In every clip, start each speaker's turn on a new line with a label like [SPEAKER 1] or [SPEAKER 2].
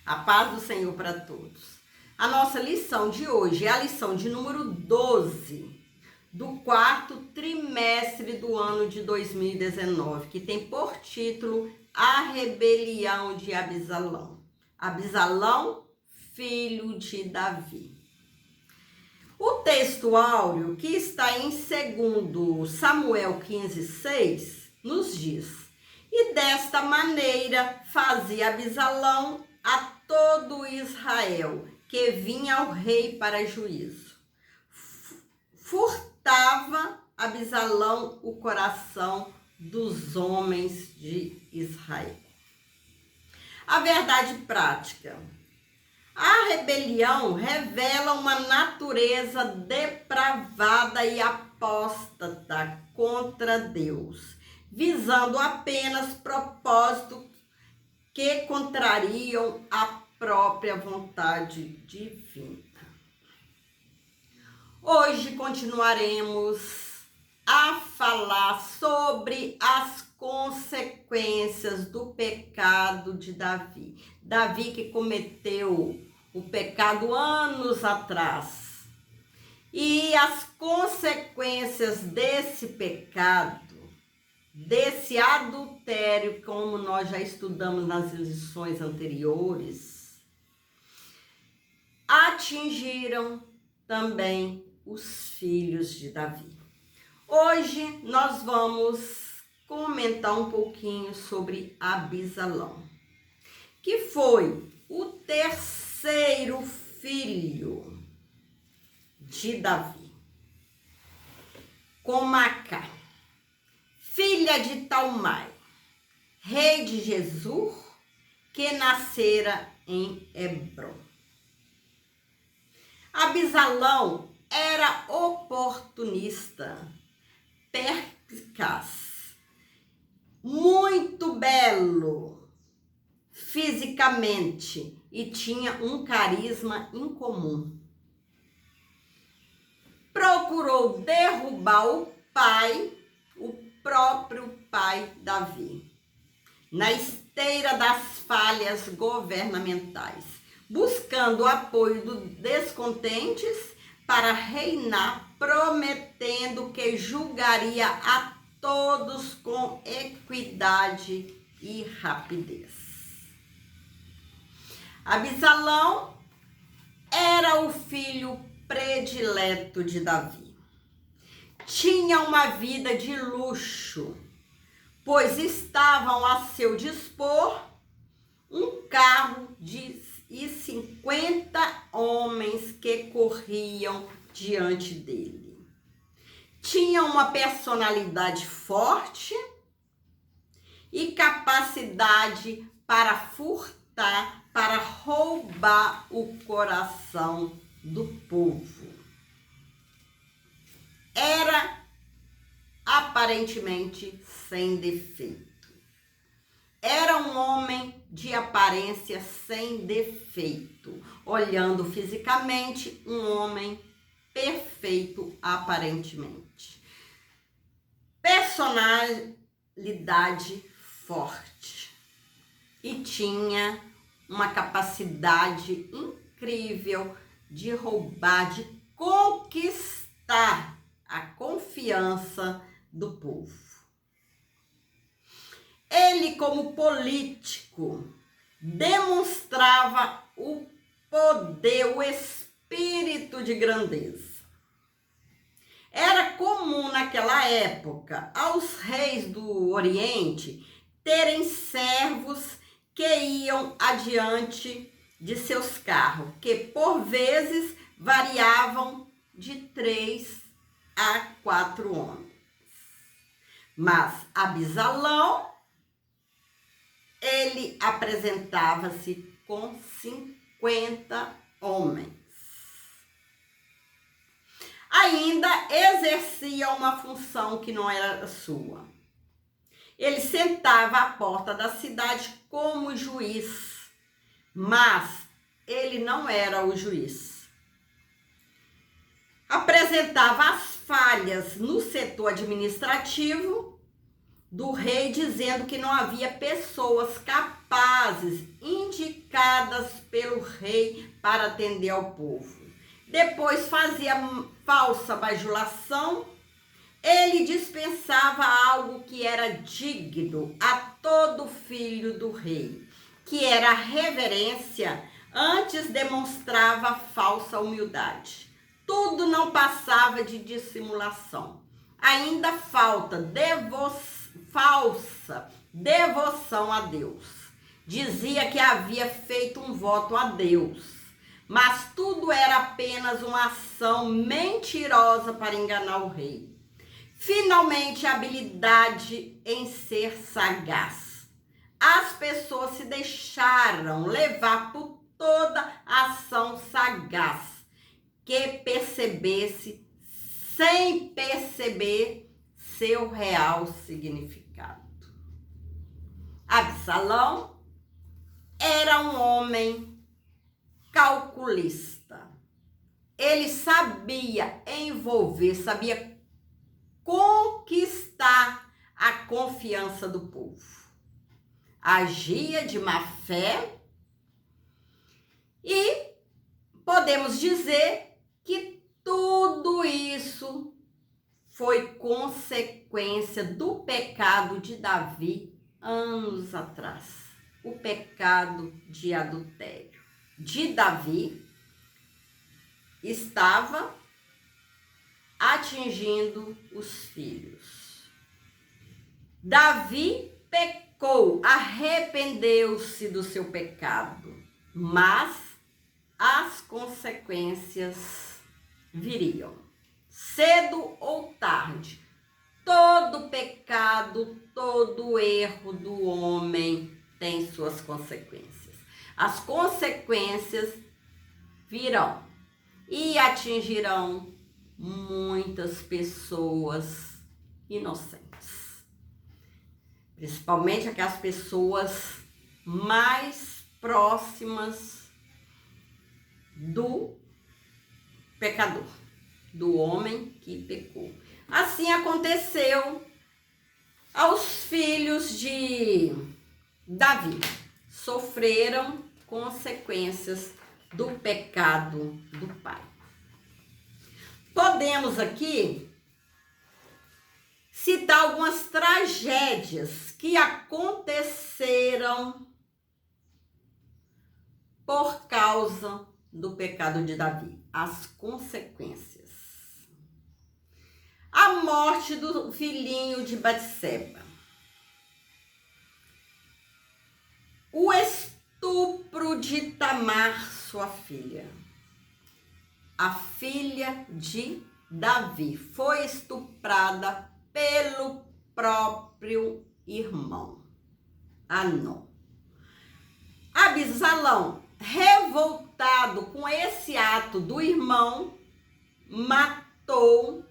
[SPEAKER 1] A paz do Senhor para todos. A nossa lição de hoje é a lição de número 12 do quarto trimestre do ano de 2019, que tem por título A Rebelião de Absalão. Absalão, filho de Davi. O texto áureo, que está em 2 Samuel 15:6, nos diz: E desta maneira fazia Absalão a todo Israel, que vinha ao rei para juízo. Furtava Absalão o coração dos homens de Israel. A verdade prática. A rebelião revela uma natureza depravada e apóstata contra Deus, visando apenas propósitos que contrariam a própria vontade divina. Hoje continuaremos a falar sobre as consequências do pecado de Davi. Davi que cometeu o pecado anos atrás. E as consequências desse pecado, desse adultério, como nós já estudamos nas lições anteriores, atingiram também os filhos de Davi. Hoje nós vamos comentar um pouquinho sobre Absalão, que foi o terceiro filho de Davi, com Maacá, filha de Talmai, rei de Gesur, que nascera em Hebrom. Absalão era oportunista, perspicaz, muito belo fisicamente e tinha um carisma incomum. Procurou derrubar o próprio pai Davi, na esteira das falhas governamentais, buscando o apoio dos descontentes para reinar, prometendo que julgaria a todos com equidade e rapidez. Absalão era o filho predileto de Davi. Tinha uma vida de luxo, pois estavam a seu dispor um carro e 50 homens que corriam diante dele. Tinha uma personalidade forte e capacidade para furtar, para roubar o coração do povo. Era aparentemente sem defeito. Era um homem de aparência sem defeito, olhando fisicamente, um homem perfeito aparentemente. Personalidade forte e tinha uma capacidade incrível de roubar, de conquistar a confiança do povo. Ele, como político, demonstrava o poder, o espírito de grandeza. Era comum naquela época aos reis do Oriente terem servos que iam adiante de seus carros, que por vezes variavam de 3 a 4 homens. Mas Absalão, ele apresentava-se com 50 homens. Ainda exercia uma função que não era sua. Ele sentava à porta da cidade como juiz, mas ele não era o juiz. Apresentava as falhas no setor administrativo do rei, dizendo que não havia pessoas capazes rapazes indicadas pelo rei para atender ao povo. Depois fazia falsa bajulação. Ele dispensava algo que era digno a todo filho do rei, que era a reverência, antes demonstrava falsa humildade. Tudo não passava de dissimulação. Ainda falta falsa devoção a Deus. Dizia que havia feito um voto a Deus, mas tudo era apenas uma ação mentirosa para enganar o rei. Finalmente, a habilidade em ser sagaz. As pessoas se deixaram levar por toda ação sagaz que percebesse, sem perceber seu real significado. Absalão era um homem calculista. Ele sabia envolver, sabia conquistar a confiança do povo. Agia de má fé e podemos dizer que tudo isso foi consequência do pecado de Davi anos atrás. O pecado de adultério de Davi estava atingindo os filhos. Davi pecou, arrependeu-se do seu pecado, mas as consequências viriam, cedo ou tarde. Todo pecado, todo erro do homem tem suas consequências. As consequências virão e atingirão muitas pessoas inocentes, principalmente aquelas pessoas mais próximas do pecador, do homem que pecou. Assim aconteceu aos filhos de Davi, sofreram consequências do pecado do pai. Podemos aqui citar algumas tragédias que aconteceram por causa do pecado de Davi, as consequências. A morte do filhinho de Batseba. O estupro de Tamar, sua filha. A filha de Davi foi estuprada pelo próprio irmão, Amnon. Absalão, revoltado com esse ato do irmão, matou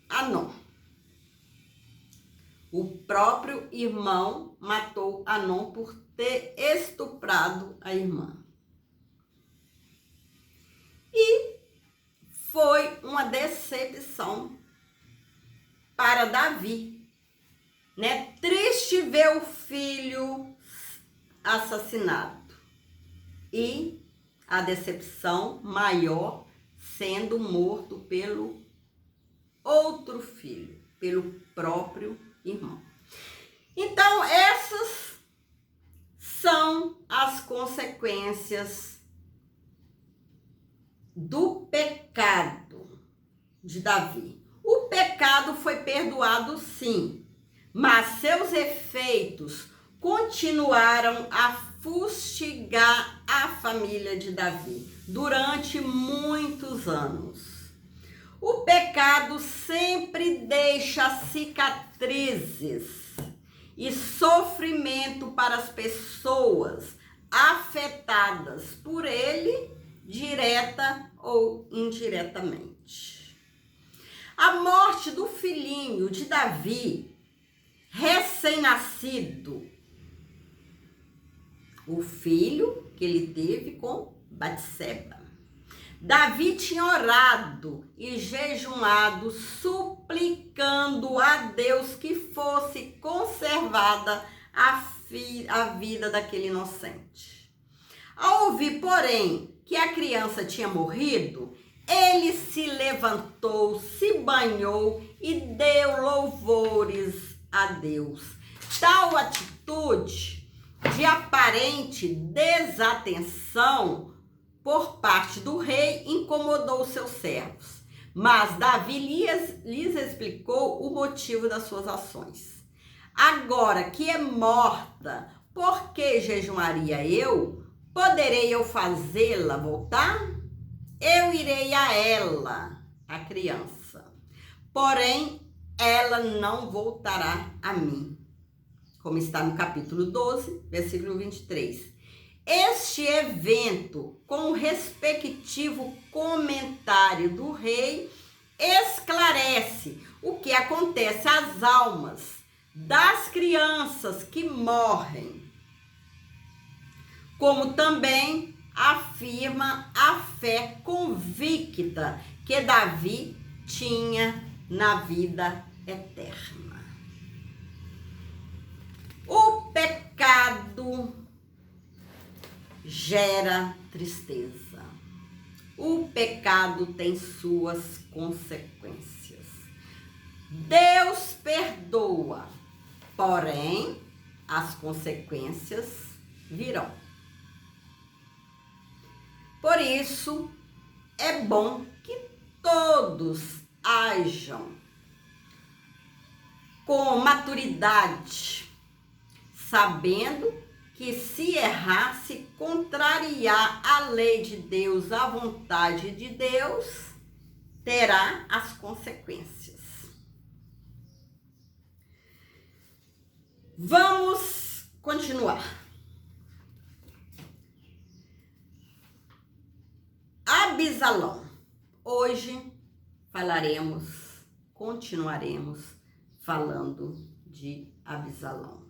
[SPEAKER 1] Amnon. O próprio irmão matou Amnon por ter estuprado a irmã. E foi uma decepção para Davi, né? Triste ver o filho assassinado e a decepção maior sendo morto pelo outro filho, pelo próprio irmão. Então, essas são as consequências do pecado de Davi. O pecado foi perdoado, sim, mas seus efeitos continuaram a fustigar a família de Davi durante muitos anos. O pecado sempre deixa cicatrizes e sofrimento para as pessoas afetadas por ele, direta ou indiretamente. A morte do filhinho de Davi, recém-nascido, o filho que ele teve com Batseba. Davi tinha orado e jejuado, suplicando a Deus que fosse conservada a a vida daquele inocente. Ao ouvir, porém, que a criança tinha morrido, ele se levantou, se banhou e deu louvores a Deus. Tal atitude de aparente desatenção por parte do rei incomodou seus servos. Mas Davi lhes explicou o motivo das suas ações. Agora que é morta, por que jejuaria eu? Poderei eu fazê-la voltar? Eu irei a ela, a criança. Porém, ela não voltará a mim. Como está no capítulo 12, versículo 23. Este evento, com o respectivo comentário do rei, esclarece o que acontece às almas das crianças que morrem, como também afirma a fé convicta que Davi tinha na vida eterna. O pecado gera tristeza. O pecado tem suas consequências. Deus perdoa, porém as consequências virão. Por isso, é bom que todos ajam com maturidade, sabendo que se errar, se contrariar a lei de Deus, a vontade de Deus, terá as consequências. Vamos continuar. Abisalão. Hoje continuaremos falando de Abisalão.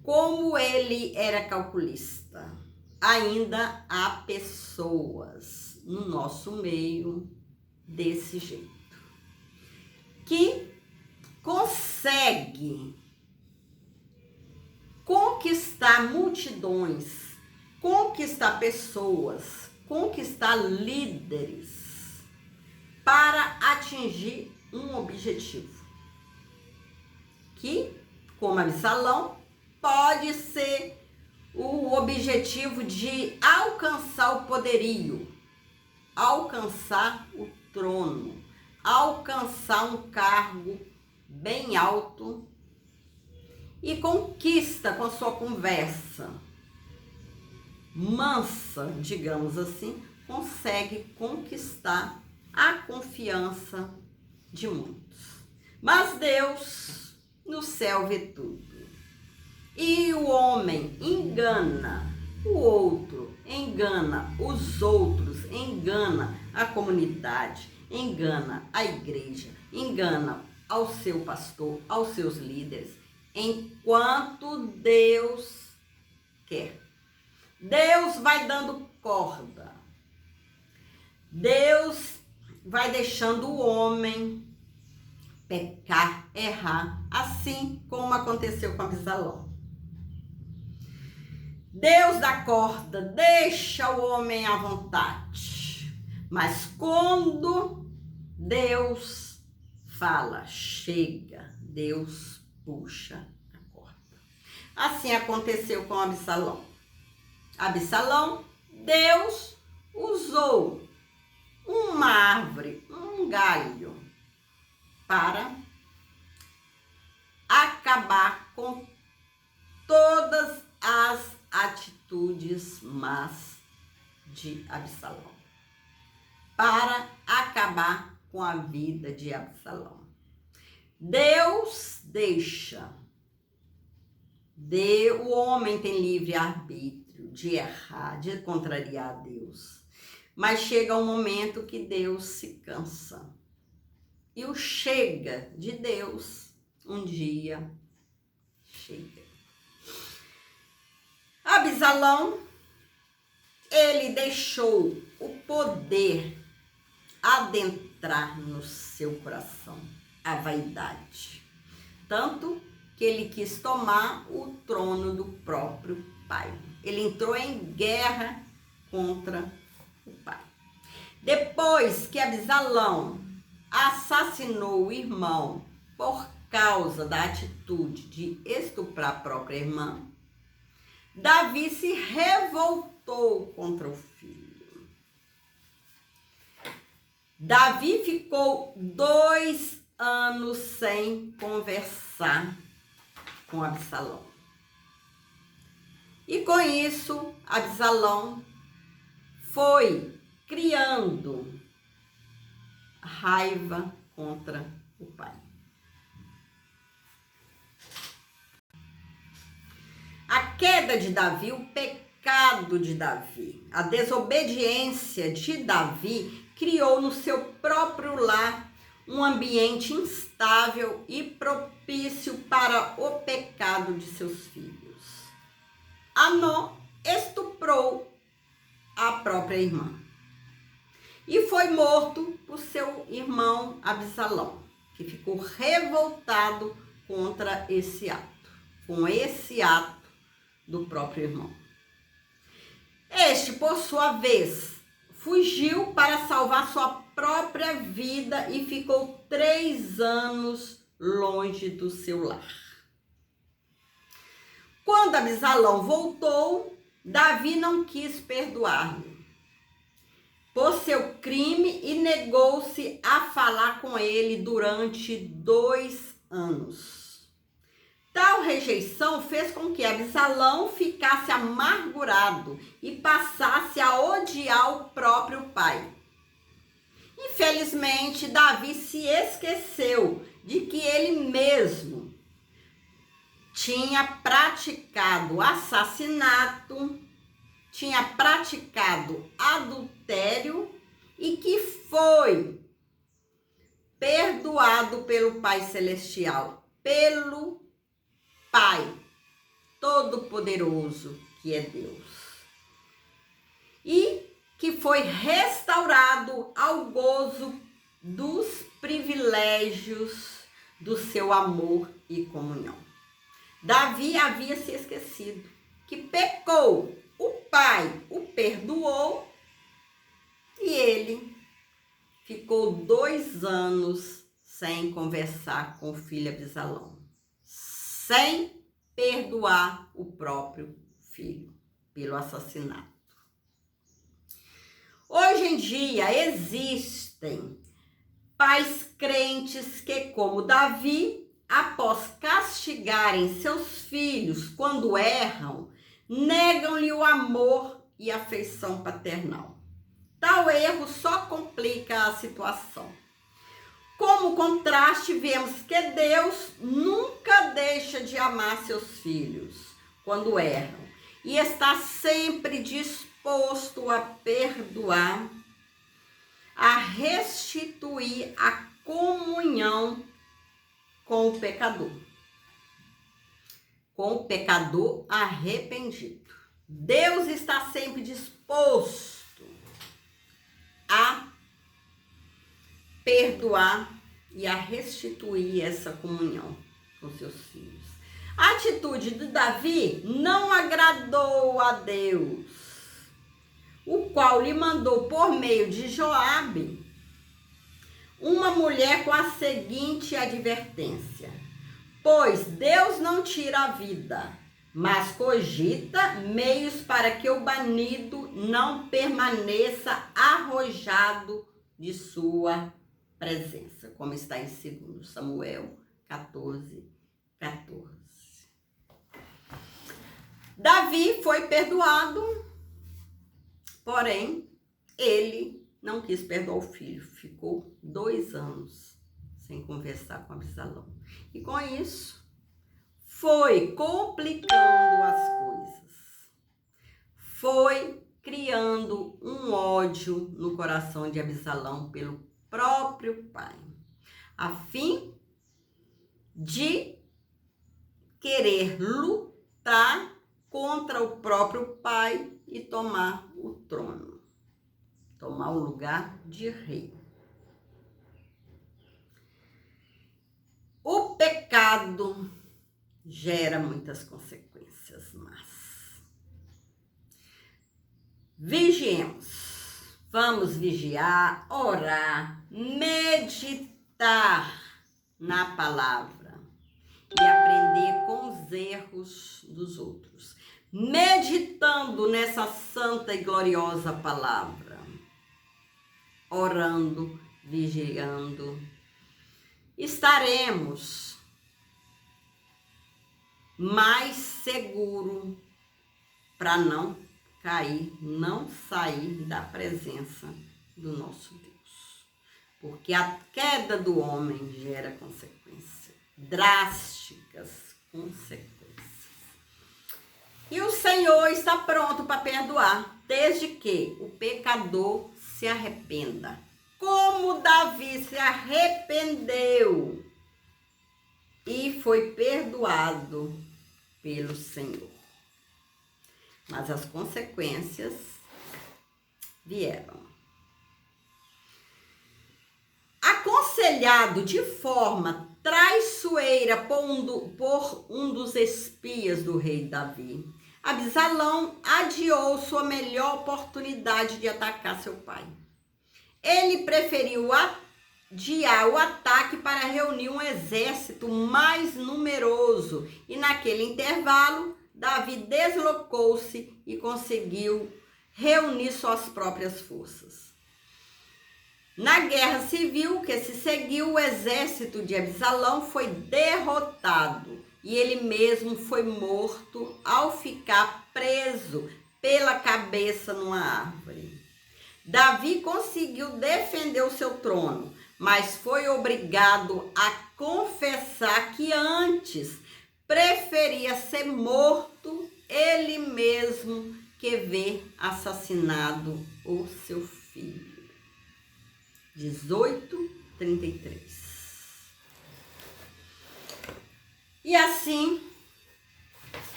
[SPEAKER 1] Como ele era calculista, ainda há pessoas no nosso meio desse jeito, que consegue conquistar multidões, conquistar pessoas, conquistar líderes para atingir um objetivo, que, como Absalão, pode ser o objetivo de alcançar o poderio, alcançar o trono, alcançar um cargo bem alto e conquista com a sua conversa mansa, digamos assim, consegue conquistar a confiança de muitos. Mas Deus no céu vê tudo. E o homem engana o outro, engana os outros, engana a comunidade, engana a igreja, engana ao seu pastor, aos seus líderes, enquanto Deus quer. Deus vai dando corda. Deus vai deixando o homem pecar, errar, assim como aconteceu com Absalão. Deus dá corda, deixa o homem à vontade. Mas quando Deus fala, chega, Deus puxa a corda. Assim aconteceu com Absalão. Absalão, Deus usou uma árvore, um galho, para acabar com todas as atitudes más de Absalão, para acabar com a vida de Absalão. Deus deixa. O homem tem livre arbítrio de errar, de contrariar a Deus. Mas chega um momento que Deus se cansa. E o chega de Deus um dia chega. Absalão, ele deixou o poder adentrar no seu coração, a vaidade. Tanto que ele quis tomar o trono do próprio pai. Ele entrou em guerra contra o pai. Depois que Absalão assassinou o irmão por causa da atitude de estuprar a própria irmã, Davi se revoltou contra o filho. Davi ficou 2 anos sem conversar com Absalão. E com isso, Absalão foi criando raiva contra o pai. A queda de Davi, o pecado de Davi, a desobediência de Davi criou no seu próprio lar um ambiente instável e propício para o pecado de seus filhos. Amnon estuprou a própria irmã e foi morto por seu irmão Absalão, que ficou revoltado contra esse ato, com esse ato do próprio irmão. Este, por sua vez, fugiu para salvar sua própria vida e ficou 3 anos longe do seu lar. Quando Absalão voltou, Davi não quis perdoar-lhe por seu crime e negou-se a falar com ele durante 2 anos. Tal rejeição fez com que Absalão ficasse amargurado e passasse a odiar o próprio pai. Infelizmente, Davi se esqueceu de que ele mesmo tinha praticado assassinato, tinha praticado adultério e que foi perdoado pelo Pai Celestial, pelo Pai Todo-Poderoso, que é Deus. E que foi restaurado ao gozo dos privilégios do seu amor e comunhão. Davi havia se esquecido que pecou, o pai o perdoou e ele ficou 2 anos sem conversar com o filho Absalão, sem perdoar o próprio filho pelo assassinato. Hoje em dia existem pais crentes que, como Davi, após castigarem seus filhos quando erram, negam-lhe o amor e afeição paternal. Tal erro só complica a situação. Como contraste, vemos que Deus nunca deixa de amar seus filhos quando erram e está sempre disposto a perdoar, a restituir a comunhão com o pecador arrependido. Deus está sempre disposto a perdoar e a restituir essa comunhão com seus filhos. A atitude de Davi não agradou a Deus, o qual lhe mandou por meio de Joabe uma mulher com a seguinte advertência: pois Deus não tira a vida, mas cogita meios para que o banido não permaneça arrojado de sua presença, como está em 2 Samuel 14. Davi foi perdoado, porém, ele não quis perdoar o filho. Ficou 2 anos sem conversar com Absalão. E com isso, foi complicando as coisas. Foi criando um ódio no coração de Absalão pelo próprio pai, a fim de querer lutar contra o próprio pai e tomar o trono, tomar o lugar de rei. O pecado gera muitas consequências más. Vigiemos. Vamos vigiar, orar, meditar na palavra e aprender com os erros dos outros. Meditando nessa santa e gloriosa palavra, orando, vigiando, estaremos mais seguro para não cair, não sair da presença do nosso Deus. Porque a queda do homem gera consequências, drásticas consequências. E o Senhor está pronto para perdoar, desde que o pecador se arrependa. Como Davi se arrependeu e foi perdoado pelo Senhor. Mas as consequências vieram. Aconselhado de forma traiçoeira por um dos espias do rei Davi, Absalão adiou sua melhor oportunidade de atacar seu pai. Ele preferiu adiar o ataque para reunir um exército mais numeroso e naquele intervalo Davi deslocou-se e conseguiu reunir suas próprias forças. Na guerra civil que se seguiu, o exército de Absalão foi derrotado e ele mesmo foi morto ao ficar preso pela cabeça numa árvore. Davi conseguiu defender o seu trono, mas foi obrigado a confessar que antes preferia ser morto ele mesmo que ver assassinado o seu filho. 18:33. E assim,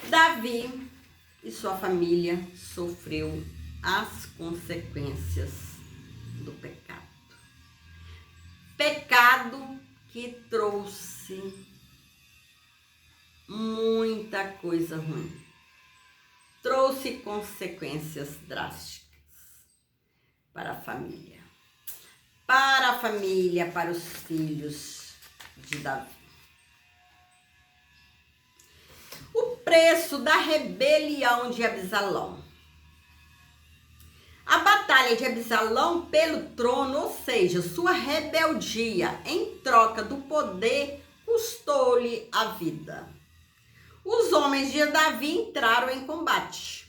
[SPEAKER 1] Davi e sua família sofreu as consequências do pecado. Pecado que trouxe muita coisa ruim. Trouxe consequências drásticas para a família. Para os filhos de Davi. O preço da rebelião de Absalão. A batalha de Absalão pelo trono, ou seja, sua rebeldia em troca do poder, custou-lhe a vida. Os homens de Davi entraram em combate.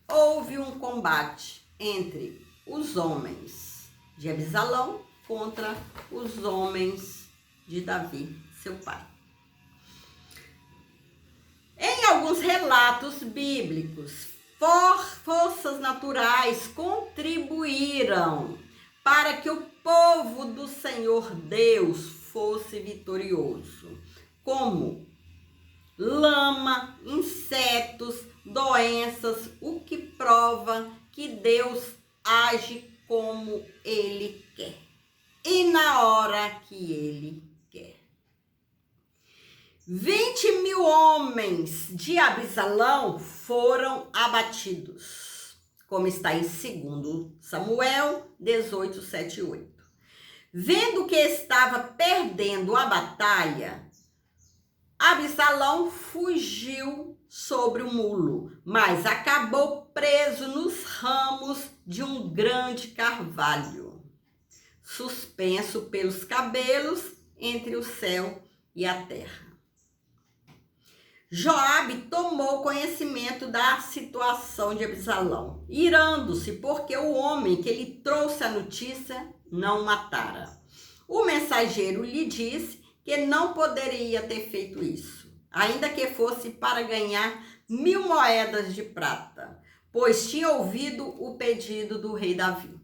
[SPEAKER 1] Houve um combate entre os homens de Absalão contra os homens de Davi, seu pai. Em alguns relatos bíblicos, forças naturais contribuíram para que o povo do Senhor Deus fosse vitorioso, como lama, insetos, doenças, o que prova que Deus age como Ele quer e na hora que Ele quer. 20.000 homens de Absalão foram abatidos, como está em 2 Samuel 18, 7 e 8. Vendo que estava perdendo a batalha, Absalão fugiu sobre o mulo, mas acabou preso nos ramos de um grande carvalho, suspenso pelos cabelos entre o céu e a terra. Joabe tomou conhecimento da situação de Absalão, irando-se porque o homem que lhe trouxe a notícia não o matara. O mensageiro lhe disse que não poderia ter feito isso, ainda que fosse para ganhar 1.000 moedas de prata, pois tinha ouvido o pedido do rei Davi.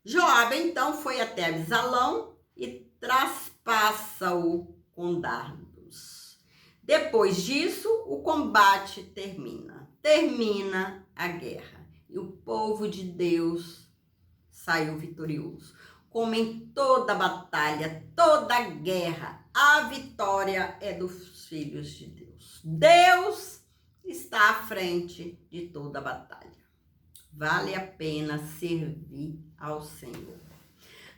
[SPEAKER 1] Joabe então foi até Absalão e traspassa-o com dardos. Depois disso, o combate termina a guerra e o povo de Deus saiu vitorioso. como em toda batalha, toda guerra, a vitória é dos filhos de Deus. Deus está à frente de toda batalha. Vale a pena servir ao Senhor.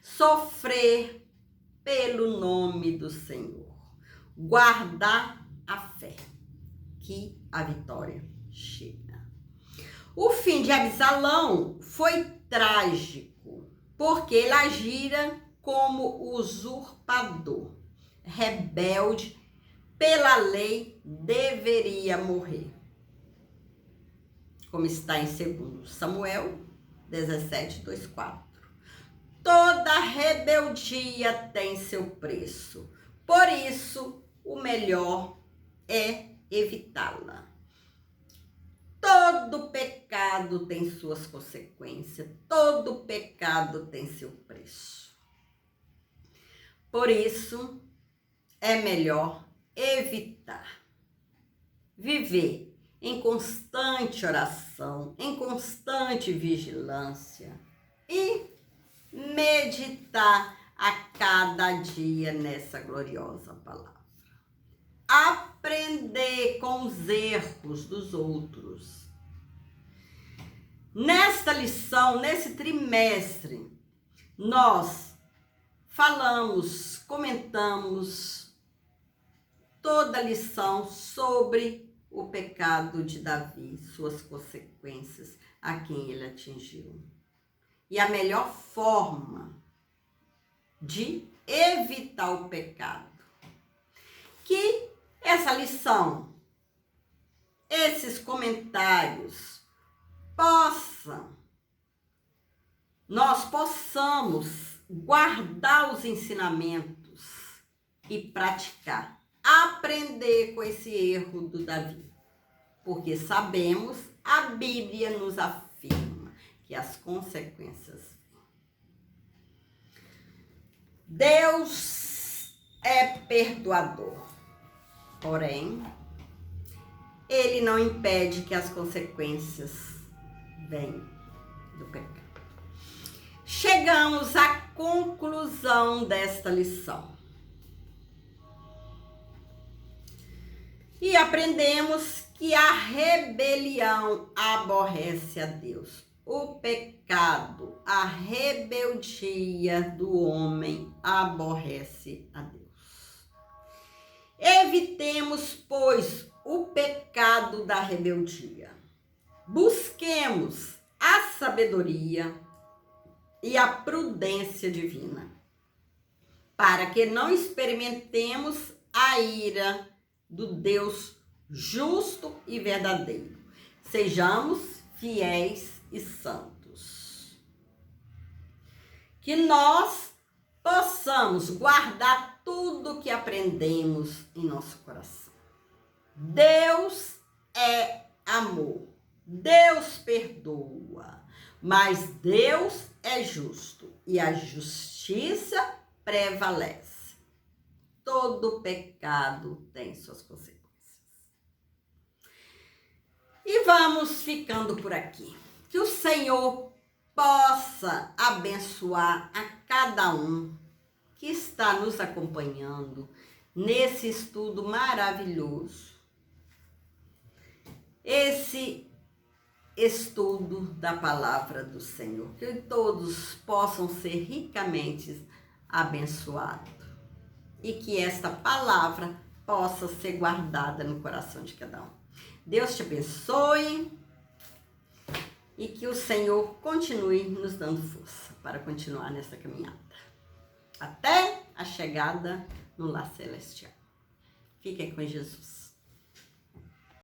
[SPEAKER 1] Sofrer pelo nome do Senhor. Guardar a fé, que a vitória chega. O fim de Absalão foi trágico, porque ele agira como usurpador, rebelde, pela lei deveria morrer. Como está em 2 Samuel 17, 2:4. Toda rebeldia tem seu preço, por isso o melhor é evitá-la. Todo pecado tem suas consequências, todo pecado tem seu preço. Por isso é melhor evitar. Viver em constante oração, em constante vigilância e meditar a cada dia nessa gloriosa palavra. Aprender com os erros dos outros. Nesta lição, nesse trimestre, nós falamos, comentamos toda a lição sobre o pecado de Davi, suas consequências, a quem ele atingiu. E a melhor forma de evitar o pecado. Que essa lição, esses comentários, nós possamos guardar os ensinamentos e praticar. Aprender com esse erro do Davi, porque sabemos, a Bíblia nos afirma que as consequências. Deus é perdoador, porém, ele não impede que as consequências venham do pecado. Chegamos à conclusão desta lição. E aprendemos que a rebelião aborrece a Deus. O pecado, a rebeldia do homem aborrece a Deus. Evitemos, pois, o pecado da rebeldia. Busquemos a sabedoria e a prudência divina, para que não experimentemos a ira do Deus justo e verdadeiro. Sejamos fiéis e santos. Que nós possamos guardar tudo que aprendemos em nosso coração. Deus é amor. Deus perdoa. Mas Deus é justo e a justiça prevalece. Todo pecado tem suas consequências. E vamos ficando por aqui. Que o Senhor possa abençoar a cada um que está nos acompanhando nesse estudo maravilhoso. Esse estudo da palavra do Senhor. Que todos possam ser ricamente abençoados. E que esta palavra possa ser guardada no coração de cada um. Deus te abençoe e que o Senhor continue nos dando força para continuar nessa caminhada. Até a chegada no lar celestial. Fiquem com Jesus.